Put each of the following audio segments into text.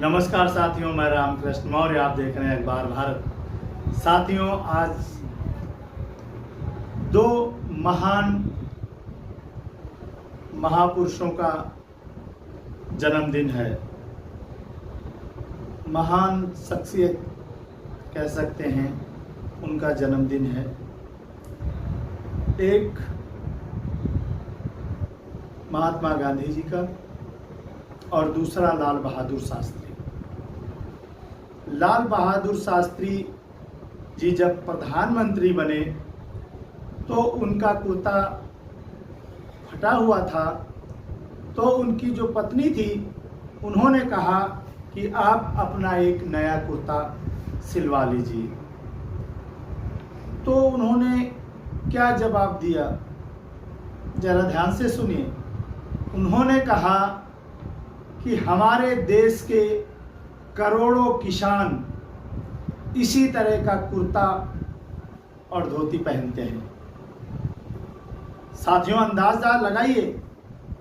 नमस्कार साथियों, मैं रामकृष्ण मौर्य, आप देख रहे हैं अखबार भारत। साथियों, आज दो महान महापुरुषों का जन्मदिन है। महान शख्सियत कह सकते हैं, उनका जन्मदिन है। एक महात्मा गांधी जी का और दूसरा लाल बहादुर शास्त्री। लाल बहादुर शास्त्री जी जब प्रधानमंत्री बने तो उनका कुर्ता फटा हुआ था, तो उनकी जो पत्नी थी उन्होंने कहा कि आप अपना एक नया कुर्ता सिलवा लीजिए। तो उन्होंने क्या जवाब दिया, जरा ध्यान से सुनिए। उन्होंने कहा कि हमारे देश के करोड़ों किसान इसी तरह का कुर्ता और धोती पहनते हैं। साथियों, अंदाजा लगाइए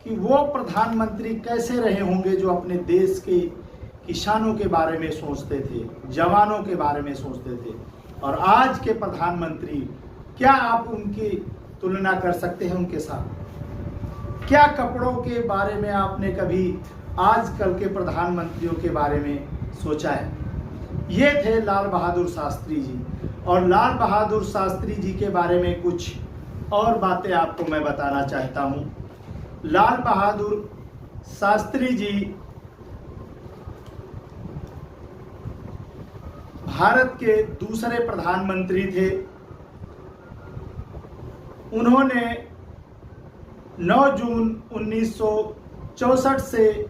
कि वो प्रधानमंत्री कैसे रहे होंगे जो अपने देश के किसानों के बारे में सोचते थे, जवानों के बारे में सोचते थे। और आज के प्रधानमंत्री, क्या आप उनकी तुलना कर सकते हैं उनके साथ? क्या कपड़ों के बारे में आपने कभी आजकल के प्रधानमंत्रियों के बारे में सोचा है? ये थे लाल बहादुर शास्त्री जी। और लाल बहादुर शास्त्री जी के बारे में कुछ और बातें आपको मैं बताना चाहता हूँ। लाल बहादुर शास्त्री जी भारत के दूसरे प्रधानमंत्री थे। उन्होंने 9 जून 1964 से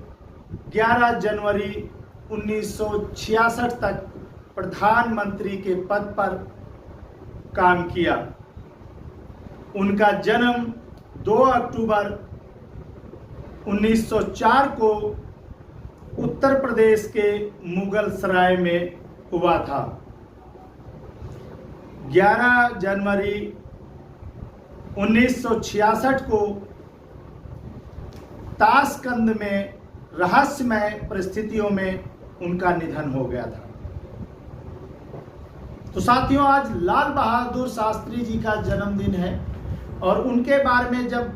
11 जनवरी 1966 तक प्रधानमंत्री के पद पर काम किया। उनका जन्म 2 अक्टूबर 1904 को उत्तर प्रदेश के मुगल सराय में हुआ था। 11 जनवरी 1966 को ताशकंद में रहस्यमय परिस्थितियों में उनका निधन हो गया था। तो साथियों, आज लाल बहादुर शास्त्री जी का जन्मदिन है और उनके बारे में जब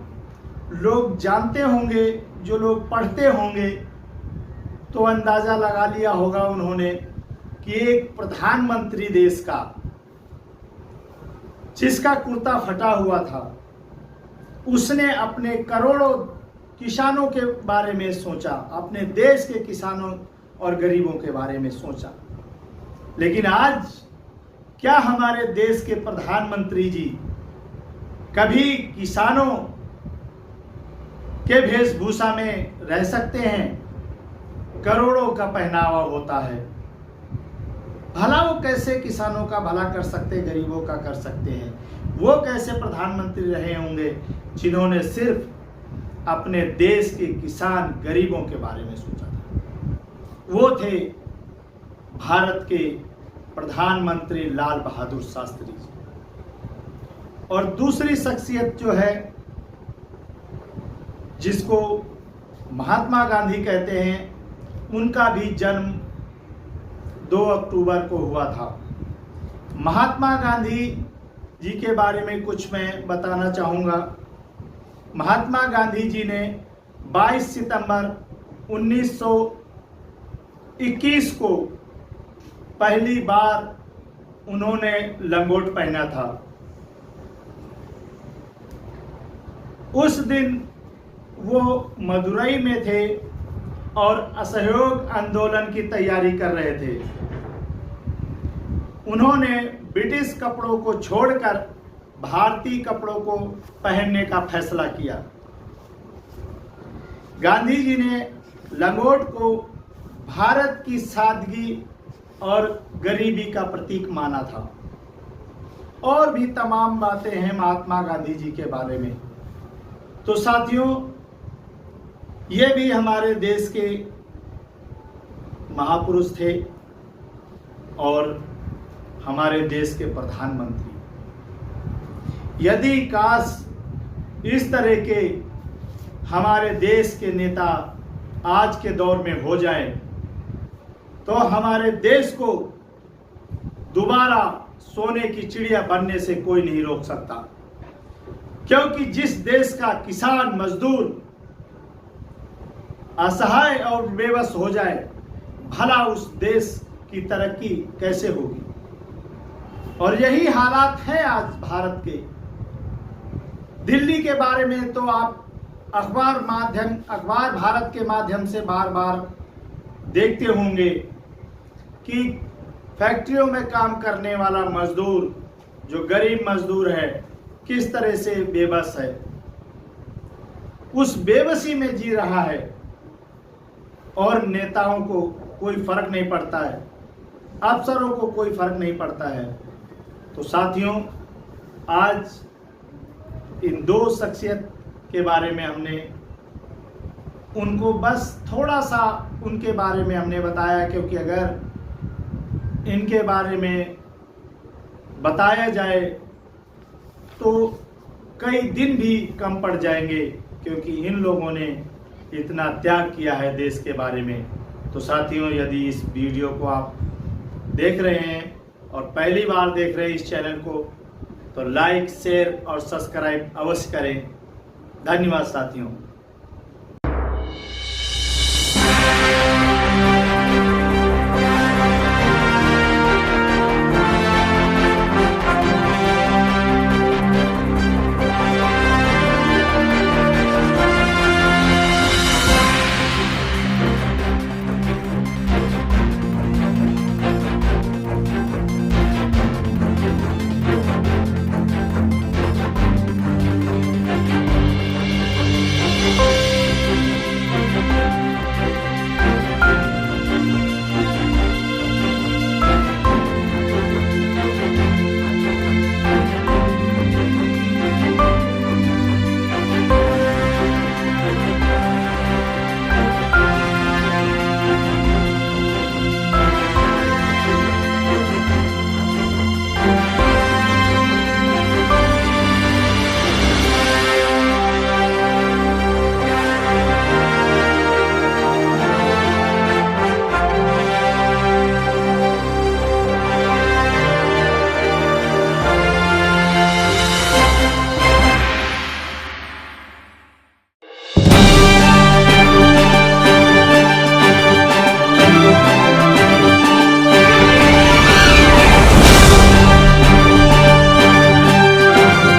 लोग जानते होंगे, जो लोग पढ़ते होंगे, तो अंदाजा लगा लिया होगा उन्होंने कि एक प्रधानमंत्री देश का, जिसका कुर्ता फटा हुआ था, उसने अपने करोड़ों किसानों के बारे में सोचा, अपने देश के किसानों और गरीबों के बारे में सोचा। लेकिन आज क्या हमारे देश के प्रधानमंत्री जी कभी किसानों के वेशभूषा में रह सकते हैं? करोड़ों का पहनावा होता है, भला वो कैसे किसानों का भला कर सकते, गरीबों का कर सकते हैं? वो कैसे प्रधानमंत्री रहे होंगे जिन्होंने सिर्फ अपने देश के किसान गरीबों के बारे में सोचा था? वो थे भारत के प्रधानमंत्री लाल बहादुर शास्त्री जी। और दूसरी शख्सियत जो है, जिसको महात्मा गांधी कहते हैं, उनका भी जन्म 2 अक्टूबर को हुआ था। महात्मा गांधी जी के बारे में कुछ मैं बताना चाहूँगा। महात्मा गांधी जी ने 22 सितंबर 1921 को पहली बार उन्होंने लंगोट पहना था। उस दिन वो मदुरई में थे और असहयोग आंदोलन की तैयारी कर रहे थे। उन्होंने ब्रिटिश कपड़ों को छोड़कर भारतीय कपड़ों को पहनने का फैसला किया। गांधी जी ने लंगोट को भारत की सादगी और गरीबी का प्रतीक माना था। और भी तमाम बातें हैं महात्मा गांधी जी के बारे में। तो साथियों, ये भी हमारे देश के महापुरुष थे और हमारे देश के प्रधानमंत्री। यदि काश इस तरह के हमारे देश के नेता आज के दौर में हो जाएं तो हमारे देश को दोबारा सोने की चिड़िया बनने से कोई नहीं रोक सकता। क्योंकि जिस देश का किसान मजदूर असहाय और बेबस हो जाए, भला उस देश की तरक्की कैसे होगी। और यही हालात है आज भारत के। दिल्ली के बारे में तो आप अखबार भारत के माध्यम से बार बार देखते होंगे कि फैक्ट्रियों में काम करने वाला मजदूर, जो गरीब मजदूर है, किस तरह से बेबस है, उस बेबसी में जी रहा है और नेताओं को कोई फर्क नहीं पड़ता है, अफसरों को कोई फर्क नहीं पड़ता है। तो साथियों, आज इन दो शख्सियत के बारे में हमने उनको बस थोड़ा सा उनके बारे में हमने बताया, क्योंकि अगर इनके बारे में बताया जाए तो कई दिन भी कम पड़ जाएंगे, क्योंकि इन लोगों ने इतना त्याग किया है देश के बारे में। तो साथियों, यदि इस वीडियो को आप देख रहे हैं और पहली बार देख रहे हैं इस चैनल को, तो लाइक, शेयर और सब्सक्राइब अवश्य करें। धन्यवाद साथियों।